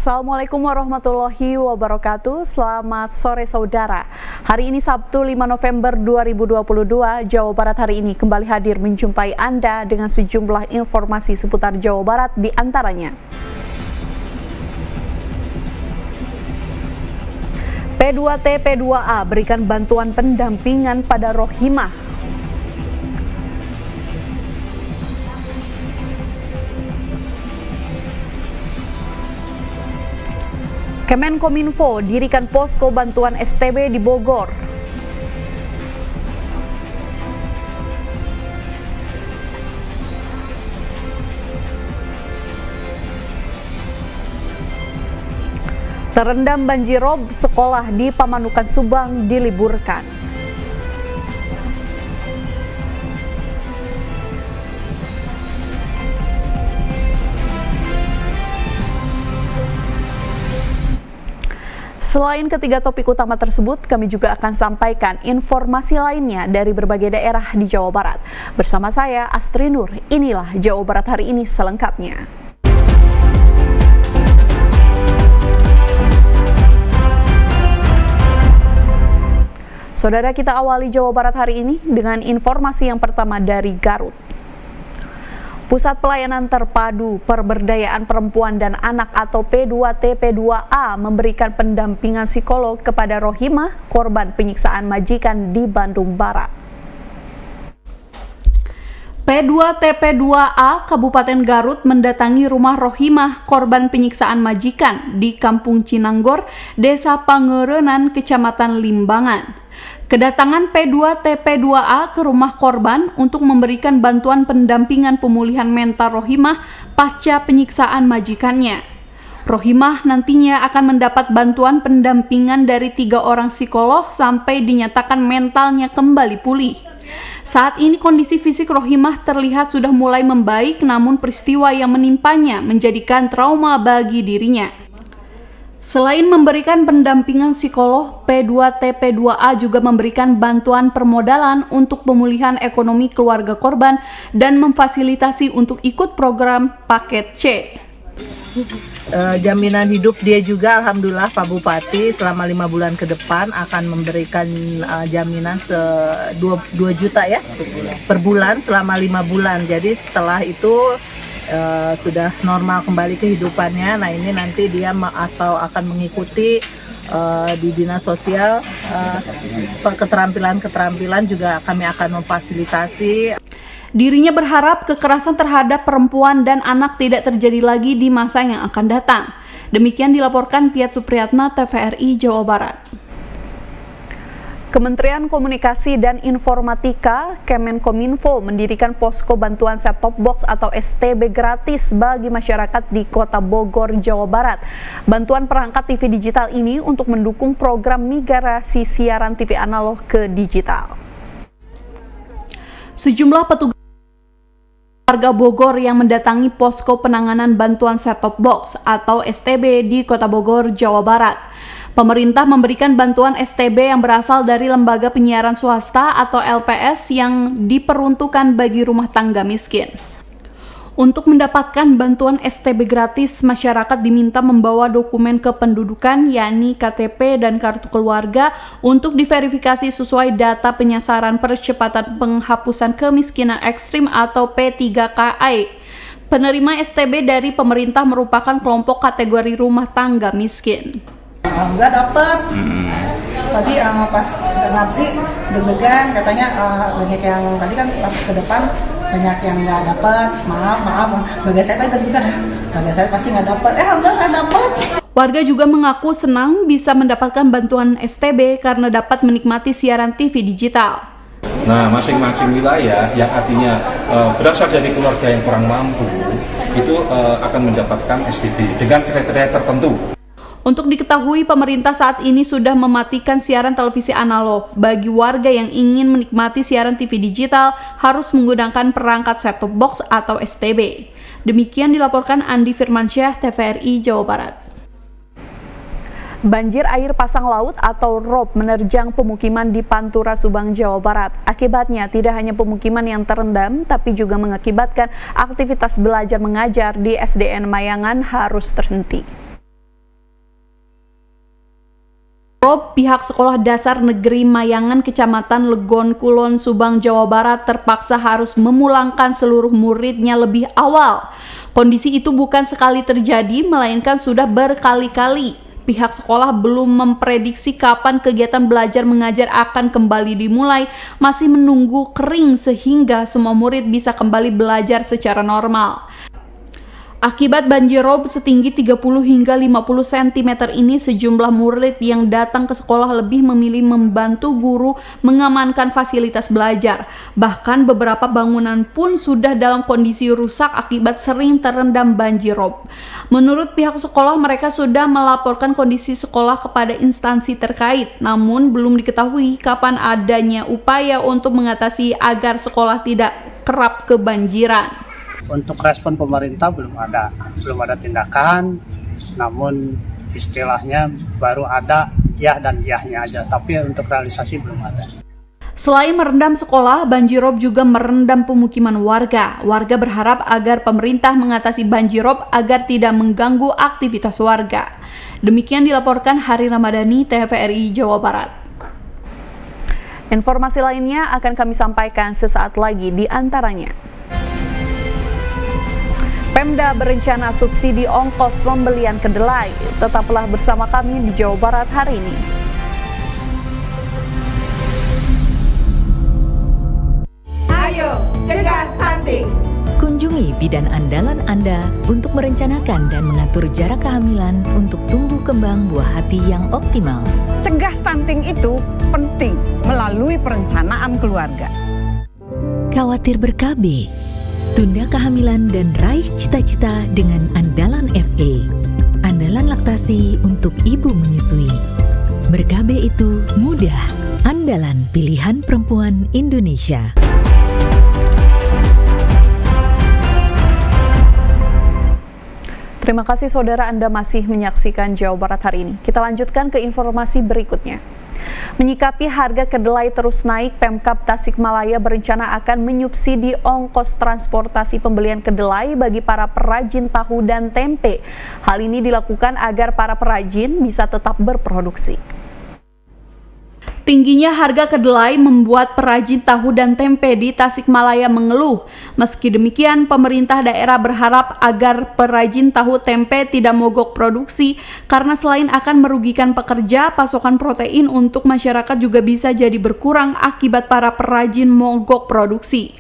Assalamualaikum warahmatullahi wabarakatuh. Selamat sore saudara. Hari ini Sabtu 5 November 2022, Jawa Barat hari ini kembali hadir menjumpai Anda dengan sejumlah informasi seputar Jawa Barat, di antaranya P2T P2A berikan bantuan pendampingan pada Rohimah. Kemenkominfo dirikan posko bantuan STB di Bogor. Terendam banjir rob, sekolah di Pamanukan Subang diliburkan. Selain ketiga topik utama tersebut, kami juga akan sampaikan informasi lainnya dari berbagai daerah di Jawa Barat. Bersama saya, Astri Nur, inilah Jawa Barat hari ini selengkapnya. Saudara, kita awali Jawa Barat hari ini dengan informasi yang pertama dari Garut. Pusat Pelayanan Terpadu Pemberdayaan Perempuan dan Anak atau P2T P2A memberikan pendampingan psikolog kepada Rohimah, korban penyiksaan majikan di Bandung Barat. P2T P2A Kabupaten Garut mendatangi rumah Rohimah, korban penyiksaan majikan di Kampung Cinanggor, Desa Pangerenan, Kecamatan Limbangan. Kedatangan P2T P2A ke rumah korban untuk memberikan bantuan pendampingan pemulihan mental Rohimah pasca penyiksaan majikannya. Rohimah nantinya akan mendapat bantuan pendampingan dari 3 orang psikolog sampai dinyatakan mentalnya kembali pulih. Saat ini kondisi fisik Rohimah terlihat sudah mulai membaik, namun peristiwa yang menimpanya menjadikan trauma bagi dirinya. Selain memberikan pendampingan psikolog, P2T P2A juga memberikan bantuan permodalan untuk pemulihan ekonomi keluarga korban dan memfasilitasi untuk ikut program paket C. Jaminan hidup dia juga, alhamdulillah Pak Bupati selama 5 bulan ke depan akan memberikan jaminan 2 juta ya per bulan selama 5 bulan. Jadi setelah itu sudah normal kembali kehidupannya. Nah, ini nanti dia atau akan mengikuti di dinas sosial keterampilan juga kami akan memfasilitasi. Dirinya berharap kekerasan terhadap perempuan dan anak tidak terjadi lagi di masa yang akan datang. Demikian dilaporkan Piat Supriyatna, TVRI Jawa Barat. Kementerian Komunikasi dan Informatika Kemenkominfo mendirikan posko bantuan set-top box atau STB gratis bagi masyarakat di Kota Bogor, Jawa Barat. Bantuan perangkat TV digital ini untuk mendukung program migrasi siaran TV analog ke digital. Sejumlah petugas warga Bogor yang mendatangi posko penanganan bantuan set-top box atau STB di Kota Bogor, Jawa Barat. Pemerintah memberikan bantuan STB yang berasal dari lembaga penyiaran swasta atau LPS yang diperuntukkan bagi rumah tangga miskin. Untuk mendapatkan bantuan STB gratis, masyarakat diminta membawa dokumen kependudukan yakni KTP dan kartu keluarga untuk diverifikasi sesuai data penyasaran percepatan penghapusan kemiskinan ekstrim atau P3KI. Penerima STB dari pemerintah merupakan kelompok kategori rumah tangga miskin. Enggak dapet. Tadi pas nanti deg-degan katanya banyak yang tadi kan pas ke depan banyak yang nggak dapet. Maaf. Bagian saya tadi deg-degan. Bagian saya pasti nggak dapet. Alhamdulillah dapet. Warga juga mengaku senang bisa mendapatkan bantuan STB karena dapat menikmati siaran TV digital. Nah, masing-masing wilayah yang artinya berasal dari keluarga yang kurang mampu itu akan mendapatkan STB dengan kriteria tertentu. Untuk diketahui, pemerintah saat ini sudah mematikan siaran televisi analog. Bagi warga yang ingin menikmati siaran TV digital, harus menggunakan perangkat set-top box atau STB. Demikian dilaporkan Andi Firmansyah, TVRI Jawa Barat. Banjir air pasang laut atau rob menerjang pemukiman di Pantura, Subang, Jawa Barat. Akibatnya tidak hanya pemukiman yang terendam, tapi juga mengakibatkan aktivitas belajar mengajar di SDN Mayangan harus terhenti. Pihak Sekolah Dasar Negeri Mayangan Kecamatan Legon Kulon Subang Jawa Barat terpaksa harus memulangkan seluruh muridnya lebih awal. Kondisi itu bukan sekali terjadi melainkan sudah berkali-kali. Pihak sekolah belum memprediksi kapan kegiatan belajar mengajar akan kembali dimulai, masih menunggu kering sehingga semua murid bisa kembali belajar secara normal. Akibat banjir rob setinggi 30 hingga 50 cm ini, sejumlah murid yang datang ke sekolah lebih memilih membantu guru mengamankan fasilitas belajar. Bahkan beberapa bangunan pun sudah dalam kondisi rusak akibat sering terendam banjir rob. Menurut pihak sekolah, mereka sudah melaporkan kondisi sekolah kepada instansi terkait, namun belum diketahui kapan adanya upaya untuk mengatasi agar sekolah tidak kerap kebanjiran. Untuk respon pemerintah belum ada tindakan, namun istilahnya baru ada ya dan yahnya aja, tapi untuk realisasi belum ada. Selain merendam sekolah, banjirop juga merendam pemukiman warga. Warga berharap agar pemerintah mengatasi banjirop agar tidak mengganggu aktivitas warga. Demikian dilaporkan Hari Ramadhani, TVRI Jawa Barat. Informasi lainnya akan kami sampaikan sesaat lagi, di antaranya Pemda berencana subsidi ongkos pembelian kedelai. Tetaplah bersama kami di Jawa Barat hari ini. Ayo, cegah stunting. Kunjungi bidan andalan Anda untuk merencanakan dan mengatur jarak kehamilan untuk tumbuh kembang buah hati yang optimal. Cegah stunting itu penting melalui perencanaan keluarga. Khawatir ber-KB? Tunda kehamilan dan raih cita-cita dengan Andalan FA. Andalan laktasi untuk ibu menyusui. Ber-KB itu mudah. Andalan pilihan perempuan Indonesia. Terima kasih saudara, Anda masih menyaksikan Jawa Barat hari ini. Kita lanjutkan ke informasi berikutnya. Menyikapi harga kedelai terus naik, Pemkab Tasikmalaya berencana akan menyubsidi ongkos transportasi pembelian kedelai bagi para perajin tahu dan tempe. Hal ini dilakukan agar para perajin bisa tetap berproduksi. Tingginya harga kedelai membuat perajin tahu dan tempe di Tasikmalaya mengeluh. Meski demikian, pemerintah daerah berharap agar perajin tahu tempe tidak mogok produksi karena selain akan merugikan pekerja, pasokan protein untuk masyarakat juga bisa jadi berkurang akibat para perajin mogok produksi.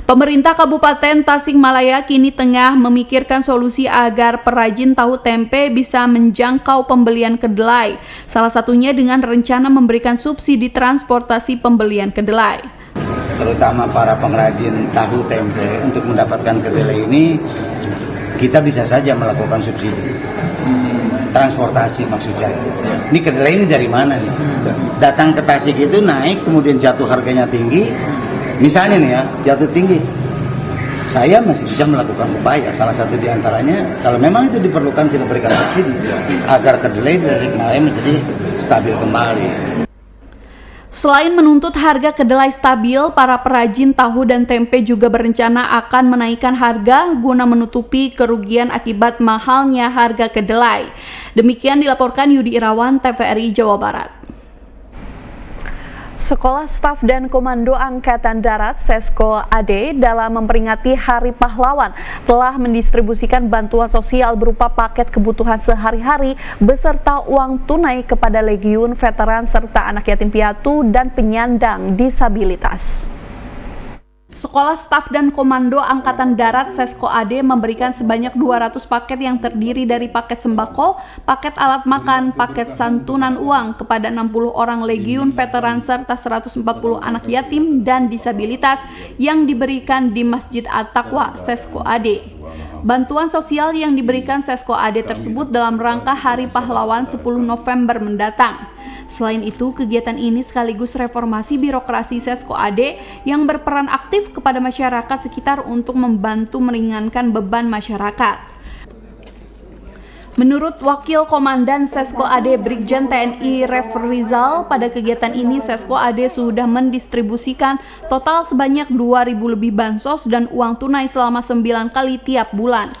Pemerintah Kabupaten Tasikmalaya kini tengah memikirkan solusi agar perajin tahu tempe bisa menjangkau pembelian kedelai. Salah satunya dengan rencana memberikan subsidi transportasi pembelian kedelai. Terutama para pengrajin tahu tempe, untuk mendapatkan kedelai ini kita bisa saja melakukan subsidi transportasi, maksud saya. Ini kedelai ini dari mana nih? Datang ke Tasik itu naik, kemudian jatuh harganya tinggi. Misalnya nih ya, jatuh tinggi. Saya masih bisa melakukan upaya, salah satu diantaranya kalau memang itu diperlukan kita berikan subsidi agar kedelai di Tasikmalaya menjadi stabil kembali. Selain menuntut harga kedelai stabil, para perajin tahu dan tempe juga berencana akan menaikkan harga guna menutupi kerugian akibat mahalnya harga kedelai. Demikian dilaporkan Yudi Irawan, TVRI Jawa Barat. Sekolah Staf dan Komando Angkatan Darat Sesko AD dalam memperingati Hari Pahlawan telah mendistribusikan bantuan sosial berupa paket kebutuhan sehari-hari beserta uang tunai kepada legiun, veteran, serta anak yatim piatu dan penyandang disabilitas. Sekolah Staf dan Komando Angkatan Darat Sesko AD memberikan sebanyak 200 paket yang terdiri dari paket sembako, paket alat makan, paket santunan uang kepada 60 orang legiun, veteran, serta 140 anak yatim dan disabilitas yang diberikan di Masjid At-Taqwa Sesko AD. Bantuan sosial yang diberikan Sesko AD tersebut dalam rangka Hari Pahlawan 10 November mendatang. Selain itu, kegiatan ini sekaligus reformasi birokrasi Sesko AD yang berperan aktif kepada masyarakat sekitar untuk membantu meringankan beban masyarakat. Menurut Wakil Komandan Sesko AD Brigjen TNI Refrizal, pada kegiatan ini Sesko AD sudah mendistribusikan total sebanyak 2.000 lebih bansos dan uang tunai selama 9 kali tiap bulan.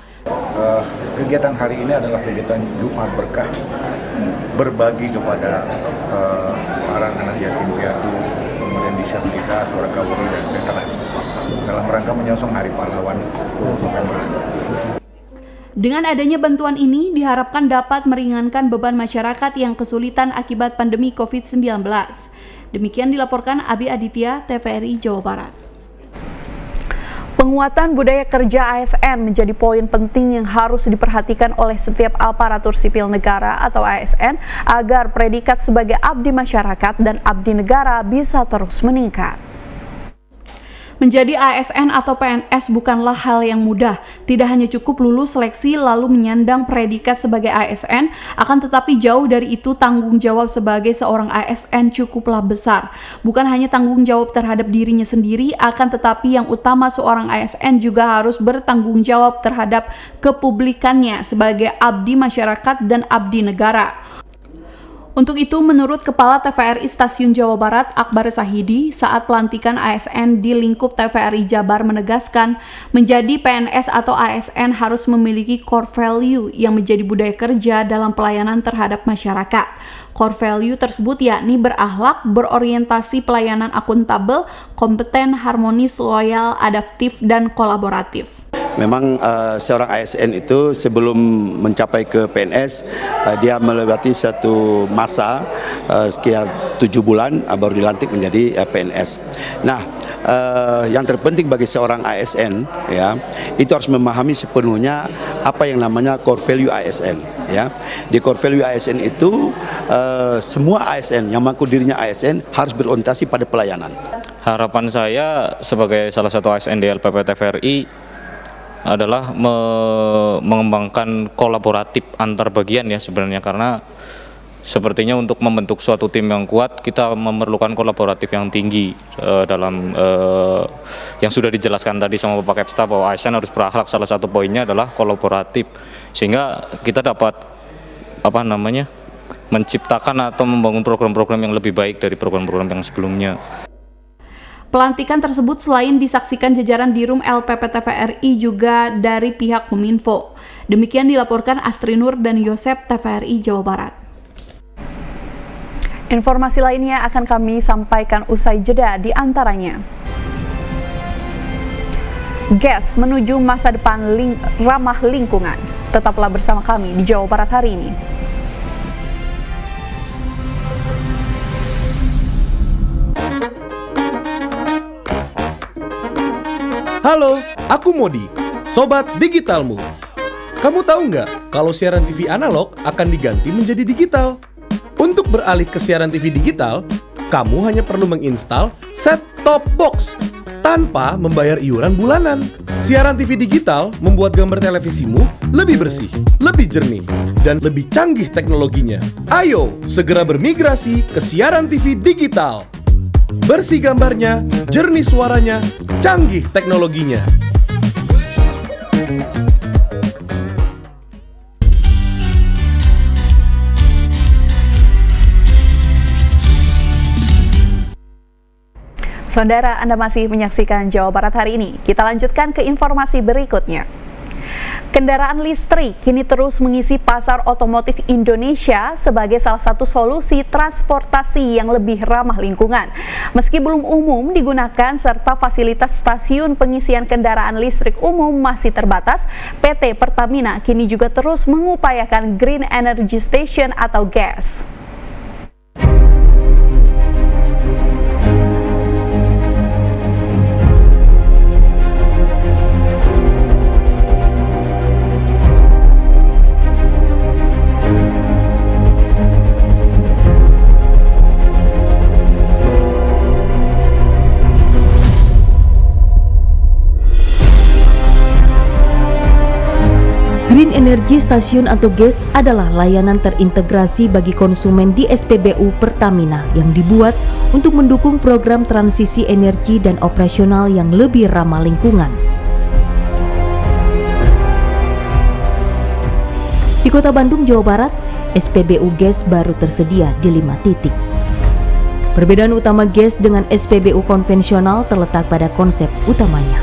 Kegiatan hari ini adalah kegiatan Jumat Berkah berbagi kepada para anak yatim piatu, kemudian disabilitas, warga wuri dan veteran dalam rangka menyongsong Hari Pahlawan 10 November. Dengan adanya bantuan ini diharapkan dapat meringankan beban masyarakat yang kesulitan akibat pandemi COVID-19. Demikian dilaporkan Abi Aditya, TVRI Jawa Barat. Penguatan budaya kerja ASN menjadi poin penting yang harus diperhatikan oleh setiap aparatur sipil negara atau ASN agar predikat sebagai abdi masyarakat dan abdi negara bisa terus meningkat. Menjadi ASN atau PNS bukanlah hal yang mudah. Tidak hanya cukup lulus seleksi lalu menyandang predikat sebagai ASN, akan tetapi jauh dari itu tanggung jawab sebagai seorang ASN cukuplah besar. Bukan hanya tanggung jawab terhadap dirinya sendiri, akan tetapi yang utama seorang ASN juga harus bertanggung jawab terhadap kepublikannya sebagai abdi masyarakat dan abdi negara. Untuk itu, menurut Kepala TVRI Stasiun Jawa Barat, Akbar Sahidi, saat pelantikan ASN di lingkup TVRI Jabar menegaskan, menjadi PNS atau ASN harus memiliki core value yang menjadi budaya kerja dalam pelayanan terhadap masyarakat. Core value tersebut yakni berakhlak, berorientasi pelayanan akuntabel, kompeten, harmonis, loyal, adaptif, dan kolaboratif. Memang seorang ASN itu sebelum mencapai ke PNS, dia melewati satu masa sekitar 7 bulan baru dilantik menjadi PNS. Nah, yang terpenting bagi seorang ASN ya, itu harus memahami sepenuhnya apa yang namanya core value ASN ya. Di core value ASN itu semua ASN yang mengaku dirinya ASN harus berorientasi pada pelayanan. Harapan saya sebagai salah satu ASN di LPP TVRI adalah mengembangkan kolaboratif antar bagian ya sebenarnya, karena sepertinya untuk membentuk suatu tim yang kuat kita memerlukan kolaboratif yang tinggi dalam yang sudah dijelaskan tadi sama Bapak Kepsta bahwa ASN harus berakhlak, salah satu poinnya adalah kolaboratif, sehingga kita dapat menciptakan atau membangun program-program yang lebih baik dari program-program yang sebelumnya. Pelantikan tersebut selain disaksikan jajaran Dirum LPP TVRI juga dari pihak Kominfo. Demikian dilaporkan Astri Nur dan Yosep, TVRI Jawa Barat. Informasi lainnya akan kami sampaikan usai jeda, di antaranya GES menuju masa depan ramah lingkungan. Tetaplah bersama kami di Jawa Barat hari ini. Halo, aku Modi, Sobat Digitalmu. Kamu tahu nggak kalau siaran TV analog akan diganti menjadi digital? Untuk beralih ke siaran TV digital, kamu hanya perlu menginstal set-top box tanpa membayar iuran bulanan. Siaran TV digital membuat gambar televisimu lebih bersih, lebih jernih, dan lebih canggih teknologinya. Ayo, segera bermigrasi ke siaran TV digital. Bersih gambarnya, jernih suaranya, canggih teknologinya. Saudara, Anda masih menyaksikan Jawa Barat hari ini. Kita lanjutkan ke informasi berikutnya. Kendaraan listrik kini terus mengisi pasar otomotif Indonesia sebagai salah satu solusi transportasi yang lebih ramah lingkungan. Meski belum umum digunakan serta fasilitas stasiun pengisian kendaraan listrik umum masih terbatas, PT Pertamina kini juga terus mengupayakan Green Energy Station atau GES. Green Energy Station atau GES adalah layanan terintegrasi bagi konsumen di SPBU Pertamina yang dibuat untuk mendukung program transisi energi dan operasional yang lebih ramah lingkungan. Di Kota Bandung, Jawa Barat, SPBU GES baru tersedia di 5 titik. Perbedaan utama GES dengan SPBU konvensional terletak pada konsep utamanya.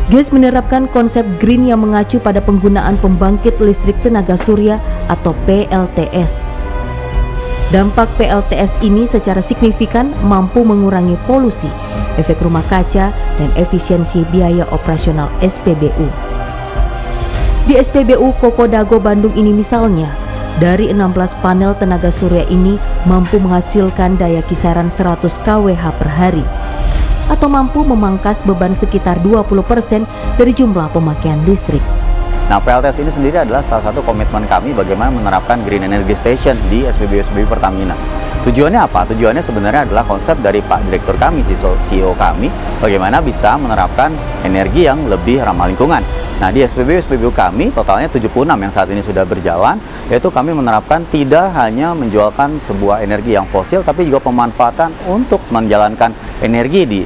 GES menerapkan konsep green yang mengacu pada penggunaan pembangkit listrik tenaga surya atau PLTS. Dampak PLTS ini secara signifikan mampu mengurangi polusi, efek rumah kaca, dan efisiensi biaya operasional SPBU. Di SPBU Koko Dago Bandung ini misalnya, dari 16 panel tenaga surya ini mampu menghasilkan daya kisaran 100 kWh per hari, atau mampu memangkas beban sekitar 20% dari jumlah pemakaian listrik. Nah, PLTS ini sendiri adalah salah satu komitmen kami bagaimana menerapkan Green Energy Station di SPBU Pertamina. Tujuannya apa? Tujuannya sebenarnya adalah konsep dari Pak Direktur kami, CEO kami, bagaimana bisa menerapkan energi yang lebih ramah lingkungan. Nah, di SPBU kami totalnya 76 yang saat ini sudah berjalan, yaitu kami menerapkan tidak hanya menjualkan sebuah energi yang fosil, tapi juga pemanfaatan untuk menjalankan energi di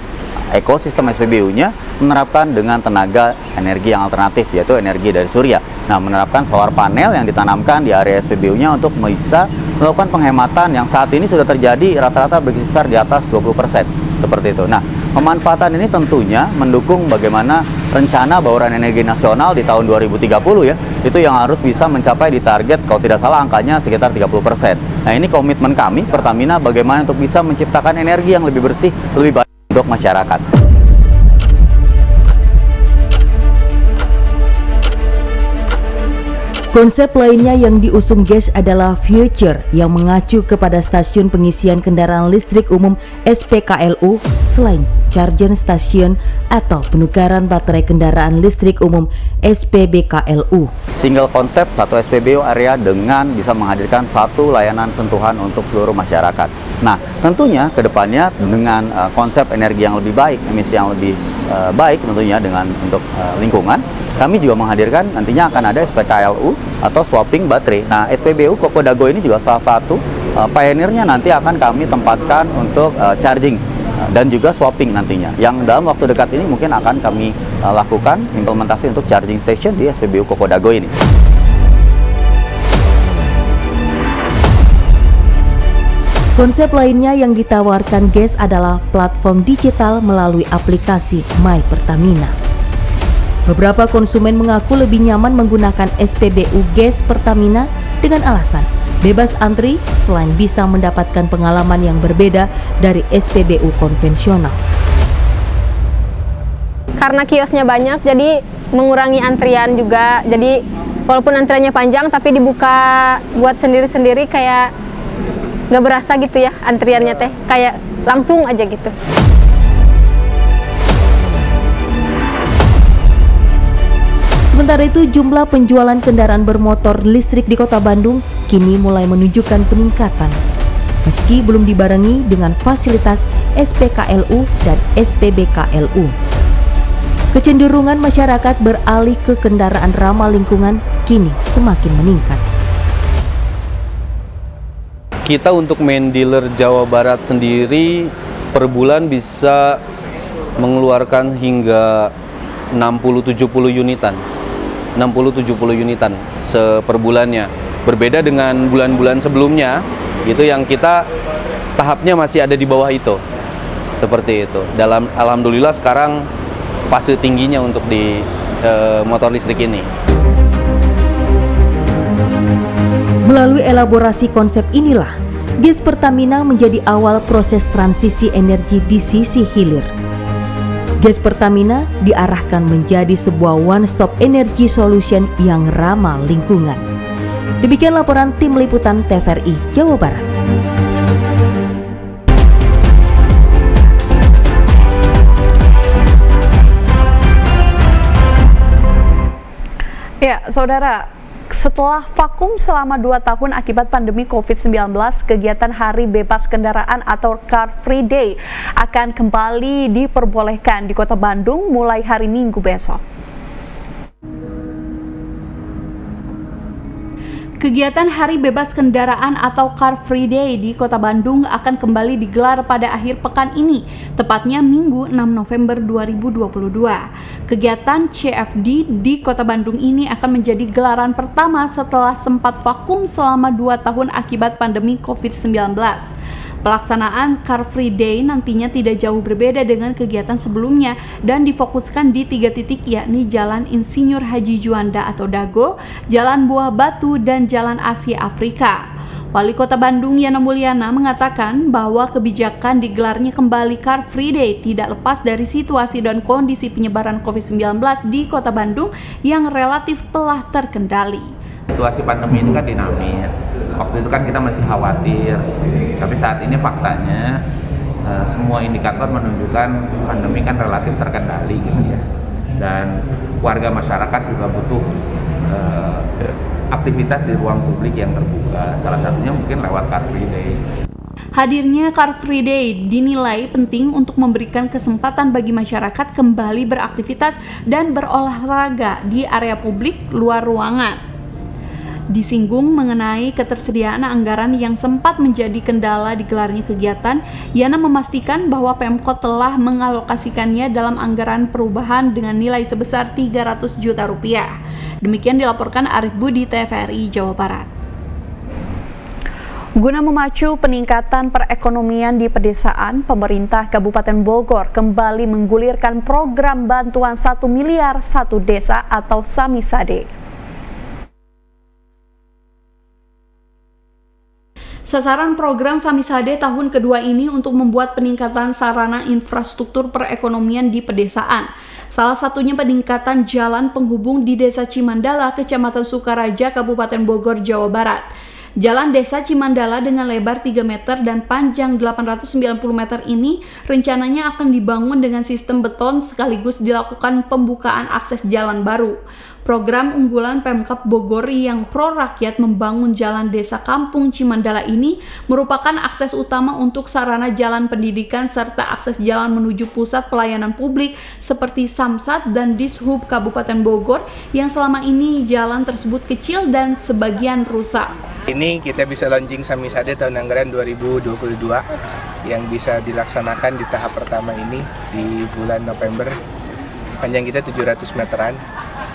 ekosistem SPBU-nya, menerapkan dengan tenaga energi yang alternatif, yaitu energi dari surya. Nah, menerapkan solar panel yang ditanamkan di area SPBU-nya untuk bisa melakukan penghematan yang saat ini sudah terjadi rata-rata berkisar di atas 20%, seperti itu. Nah, pemanfaatan ini tentunya mendukung bagaimana rencana bauran energi nasional di tahun 2030 ya, itu yang harus bisa mencapai di target, kalau tidak salah angkanya sekitar 30%. Nah, ini komitmen kami Pertamina bagaimana untuk bisa menciptakan energi yang lebih bersih, lebih baik untuk masyarakat. Konsep lainnya yang diusung GES adalah Future yang mengacu kepada stasiun pengisian kendaraan listrik umum SPKLU selain charging station atau penukaran baterai kendaraan listrik umum SPBKLU. Single konsep satu SPBU area dengan bisa menghadirkan satu layanan sentuhan untuk seluruh masyarakat. Nah, tentunya ke depannya dengan konsep energi yang lebih baik, emisi yang lebih baik tentunya dengan untuk lingkungan, kami juga menghadirkan nantinya akan ada SPKLU atau swapping baterai. Nah, SPBU Koko Dago ini juga salah satu pioneernya nanti akan kami tempatkan untuk charging dan juga swapping nantinya. Yang dalam waktu dekat ini mungkin akan kami lakukan implementasi untuk charging station di SPBU Koko Dago ini. Konsep lainnya yang ditawarkan GES adalah platform digital melalui aplikasi My Pertamina. Beberapa konsumen mengaku lebih nyaman menggunakan SPBU GES Pertamina dengan alasan bebas antri selain bisa mendapatkan pengalaman yang berbeda dari SPBU konvensional. Karena kiosnya banyak, jadi mengurangi antrian juga. Jadi walaupun antriannya panjang, tapi dibuka buat sendiri-sendiri kayak nggak berasa gitu ya antriannya teh, kayak langsung aja gitu. Sementara itu, jumlah penjualan kendaraan bermotor listrik di Kota Bandung kini mulai menunjukkan peningkatan, meski belum dibarengi dengan fasilitas SPKLU dan SPBKLU. Kecenderungan masyarakat beralih ke kendaraan ramah lingkungan kini semakin meningkat. Kita untuk main dealer Jawa Barat sendiri per bulan bisa mengeluarkan hingga 60-70 unitan. 60-70 unitan per bulannya. Berbeda dengan bulan-bulan sebelumnya, itu yang kita tahapnya masih ada di bawah itu. Seperti itu. Alhamdulillah sekarang fase tingginya untuk di motor listrik ini. Melalui elaborasi konsep inilah, GES Pertamina menjadi awal proses transisi energi di sisi hilir. GES Pertamina diarahkan menjadi sebuah one-stop energy solution yang ramah lingkungan. Demikian laporan tim liputan TVRI Jawa Barat. Ya, saudara, setelah vakum selama 2 tahun akibat pandemi COVID-19, kegiatan Hari Bebas Kendaraan atau Car Free Day akan kembali diperbolehkan di Kota Bandung mulai hari Minggu besok. Kegiatan Hari Bebas Kendaraan atau Car Free Day di Kota Bandung akan kembali digelar pada akhir pekan ini, tepatnya Minggu 6 November 2022. Kegiatan CFD di Kota Bandung ini akan menjadi gelaran pertama setelah sempat vakum selama 2 tahun akibat pandemi COVID-19. Pelaksanaan Car Free Day nantinya tidak jauh berbeda dengan kegiatan sebelumnya dan difokuskan di 3 titik, yakni Jalan Insinyur Haji Juanda atau Dago, Jalan Buah Batu, dan Jalan Asia Afrika. Wali Kota Bandung Yana Mulyana mengatakan bahwa kebijakan digelarnya kembali Car Free Day tidak lepas dari situasi dan kondisi penyebaran COVID-19 di Kota Bandung yang relatif telah terkendali. Situasi pandemi ini kan dinamis. Waktu itu kan kita masih khawatir, tapi saat ini faktanya semua indikator menunjukkan pandemi kan relatif terkendali gitu ya. Dan warga masyarakat juga butuh aktivitas di ruang publik yang terbuka. Salah satunya mungkin lewat Car Free Day. Hadirnya Car Free Day dinilai penting untuk memberikan kesempatan bagi masyarakat kembali beraktivitas dan berolahraga di area publik luar ruangan. Disinggung mengenai ketersediaan anggaran yang sempat menjadi kendala digelarnya kegiatan, Yana memastikan bahwa Pemkot telah mengalokasikannya dalam anggaran perubahan dengan nilai sebesar 300 juta rupiah. Demikian dilaporkan Arif Budi, TVRI Jawa Barat. Guna memacu peningkatan perekonomian di pedesaan, pemerintah Kabupaten Bogor kembali menggulirkan program bantuan 1 miliar 1 desa atau Samisade. Sasaran program Samisade tahun kedua ini untuk membuat peningkatan sarana infrastruktur perekonomian di pedesaan. Salah satunya peningkatan jalan penghubung di Desa Cimandala, Kecamatan Sukaraja, Kabupaten Bogor, Jawa Barat. Jalan Desa Cimandala dengan lebar 3 meter dan panjang 890 meter ini rencananya akan dibangun dengan sistem beton sekaligus dilakukan pembukaan akses jalan baru. Program unggulan Pemkab Bogor yang pro rakyat membangun jalan desa Kampung Cimandala ini merupakan akses utama untuk sarana jalan pendidikan serta akses jalan menuju pusat pelayanan publik seperti Samsat dan Dishub Kabupaten Bogor yang selama ini jalan tersebut kecil dan sebagian rusak. Ini kita bisa launching Samisade tahun anggaran 2022 yang bisa dilaksanakan di tahap pertama ini di bulan November. Panjang kita 700 meteran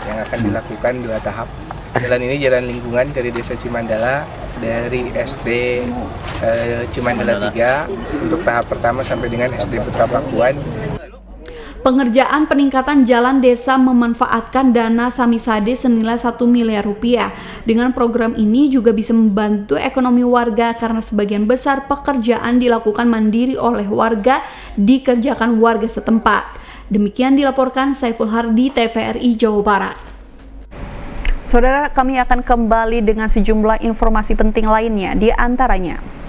yang akan dilakukan 2 tahap. Jalan ini jalan lingkungan dari Desa Cimandala, dari SD Cimandala 3 untuk tahap pertama sampai dengan SD Putra Pakuan. Pengerjaan peningkatan jalan desa memanfaatkan dana Samisade senilai 1 miliar rupiah. Dengan program ini juga bisa membantu ekonomi warga karena sebagian besar pekerjaan dilakukan mandiri oleh warga, dikerjakan warga setempat. Demikian dilaporkan Saiful Hardi, TVRI Jawa Barat. Saudara, kami akan kembali dengan sejumlah informasi penting lainnya, di antaranya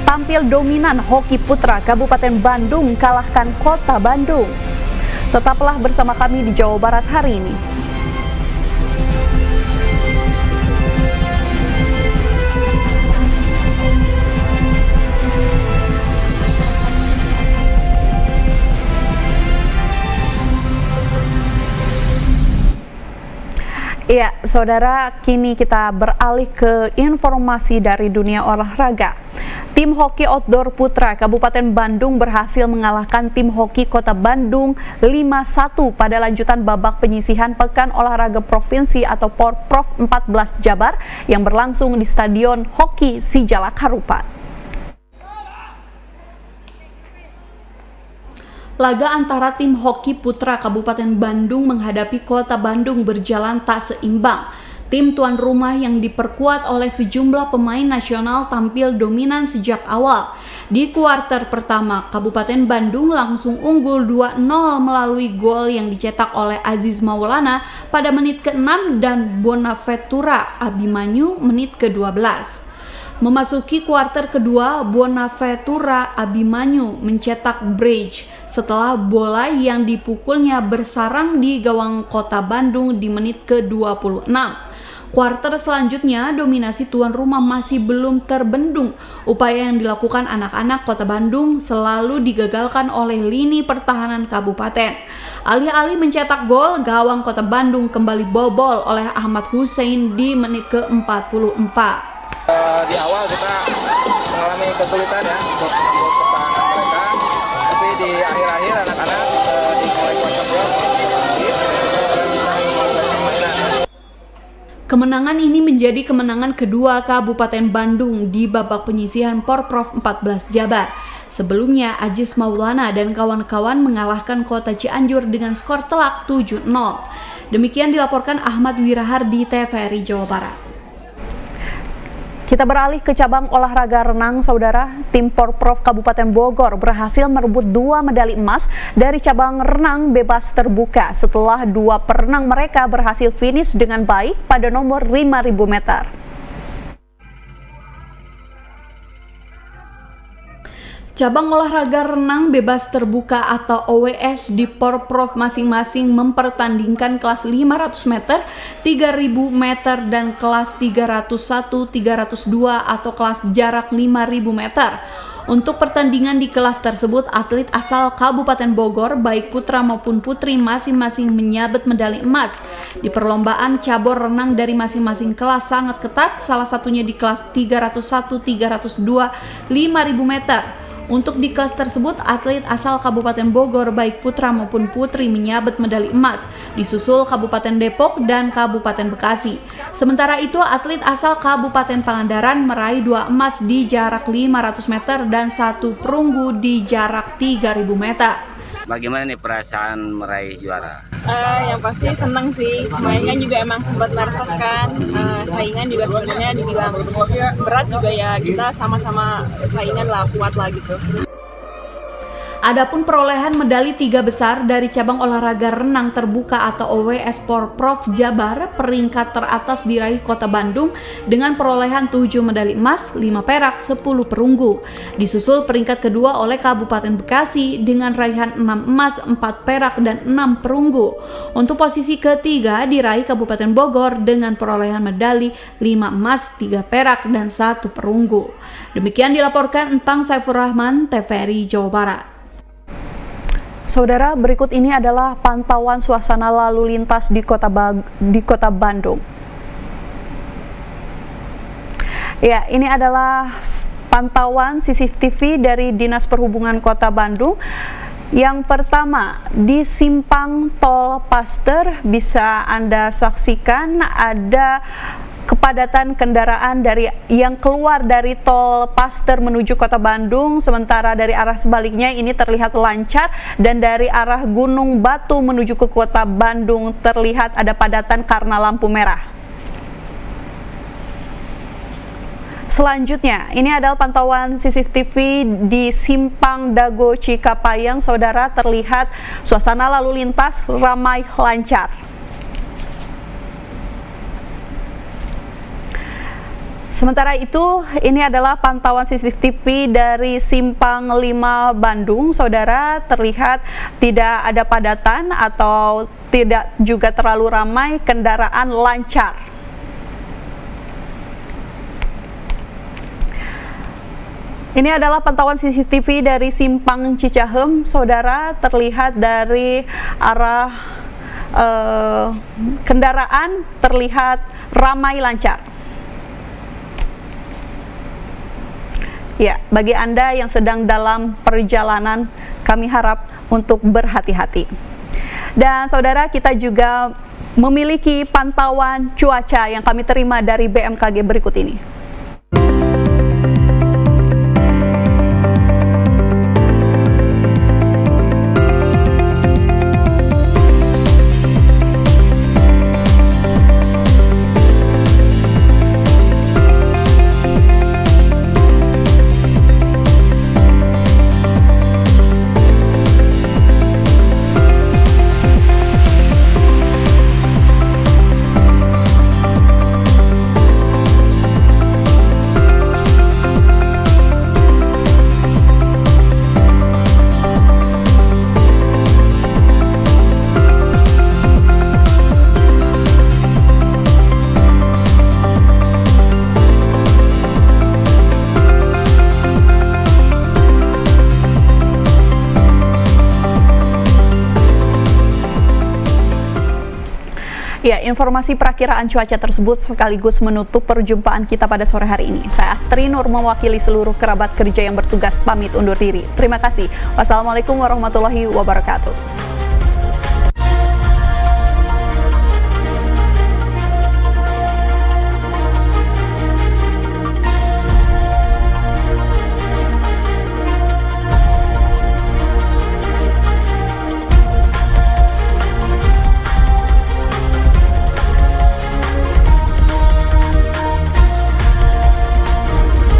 tampil dominan hoki putra Kabupaten Bandung kalahkan Kota Bandung. Tetaplah bersama kami di Jawa Barat hari ini. Iya, saudara, kini kita beralih ke informasi dari dunia olahraga. Tim hoki outdoor putra Kabupaten Bandung berhasil mengalahkan tim hoki Kota Bandung 5-1 pada lanjutan babak penyisihan Pekan Olahraga Provinsi atau Porprov 14 Jabar yang berlangsung di Stadion Hoki Sijalak Harupat. Laga antara tim hoki putra Kabupaten Bandung menghadapi Kota Bandung berjalan tak seimbang. Tim tuan rumah yang diperkuat oleh sejumlah pemain nasional tampil dominan sejak awal. Di kuarter pertama, Kabupaten Bandung langsung unggul 2-0 melalui gol yang dicetak oleh Aziz Maulana pada menit ke-6 dan Bonaventura Abimanyu menit ke-12. Memasuki kuarter kedua, Bonaventura Abimanyu mencetak bridge setelah bola yang dipukulnya bersarang di gawang Kota Bandung di menit ke-26. Kuarter selanjutnya, dominasi tuan rumah masih belum terbendung. Upaya yang dilakukan anak-anak Kota Bandung selalu digagalkan oleh lini pertahanan kabupaten. Alih-alih mencetak gol, gawang Kota Bandung kembali bobol oleh Ahmad Hussein di menit ke-44. Di awal kita mengalami kesulitan ya untuk pertahanan mereka, tapi di akhir-akhir anak-anak dimulai kontak gol, bisa menguasai permainan. Kemenangan ini menjadi kemenangan kedua Kabupaten Bandung di babak penyisihan Porprov 14 Jabar. Sebelumnya, Ajis Maulana dan kawan-kawan mengalahkan Kota Cianjur dengan skor telak 7-0. Demikian dilaporkan Ahmad Wirahardi, TVRI Jawa Barat. Kita beralih ke cabang olahraga renang, saudara. Tim Porprov Kabupaten Bogor berhasil merebut 2 medali emas dari cabang renang bebas terbuka setelah 2 perenang mereka berhasil finish dengan baik pada nomor 5.000 meter. Cabang olahraga renang bebas terbuka atau OWS di Porprov masing-masing mempertandingkan kelas 500 meter, 3000 meter, dan kelas 301, 302 atau kelas jarak 5000 meter. Untuk pertandingan di kelas tersebut, atlet asal Kabupaten Bogor, baik putra maupun putri, masing-masing menyabet medali emas. Di perlombaan, cabur renang dari masing-masing kelas sangat ketat, salah satunya di kelas 301, 302, 5000 meter. Untuk di kelas tersebut, atlet asal Kabupaten Bogor baik putra maupun putri menyabet medali emas, disusul Kabupaten Depok dan Kabupaten Bekasi. Sementara itu, atlet asal Kabupaten Pangandaran meraih 2 emas di jarak 500 meter dan 1 perunggu di jarak 3000 meter. Bagaimana nih perasaan meraih juara? Yang pasti senang sih, kemarin kan juga emang sempat nervous kan, saingan juga sebenarnya dibilang berat juga ya, kita sama-sama saingan lah, kuat lah gitu. Adapun perolehan medali 3 besar dari cabang olahraga renang terbuka atau OWS Porprov Jabar, peringkat teratas diraih Kota Bandung dengan perolehan 7 medali emas, 5 perak, 10 perunggu. Disusul peringkat kedua oleh Kabupaten Bekasi dengan raihan 6 emas, 4 perak, dan 6 perunggu. Untuk posisi ketiga diraih Kabupaten Bogor dengan perolehan medali 5 emas, 3 perak, dan 1 perunggu. Demikian dilaporkan Entang Saifur Rahman, TVRI Jawa Barat. Saudara, berikut ini adalah pantauan suasana lalu lintas di Kota Bandung. Ya, ini adalah pantauan CCTV dari Dinas Perhubungan Kota Bandung. Yang pertama, di simpang tol Paster bisa Anda saksikan ada kepadatan kendaraan yang keluar dari tol Paster menuju Kota Bandung, sementara dari arah sebaliknya ini terlihat lancar, dan dari arah Gunung Batu menuju ke Kota Bandung terlihat ada padatan karena lampu merah. Selanjutnya, ini adalah pantauan CCTV di Simpang Dago Cikapayang. Saudara, terlihat suasana lalu lintas ramai lancar. Sementara itu, ini adalah pantauan CCTV dari Simpang 5 Bandung. Saudara, terlihat tidak ada padatan atau tidak juga terlalu ramai, kendaraan lancar. Ini adalah pantauan CCTV dari Simpang Cicahem. Saudara, terlihat dari arah kendaraan terlihat ramai lancar. Ya, bagi Anda yang sedang dalam perjalanan, kami harap untuk berhati-hati. Dan saudara, kita juga memiliki pantauan cuaca yang kami terima dari BMKG berikut ini. Ya, informasi perakiraan cuaca tersebut sekaligus menutup perjumpaan kita pada sore hari ini. Saya Astri Nur mewakili seluruh kerabat kerja yang bertugas pamit undur diri. Terima kasih. Wassalamualaikum warahmatullahi wabarakatuh.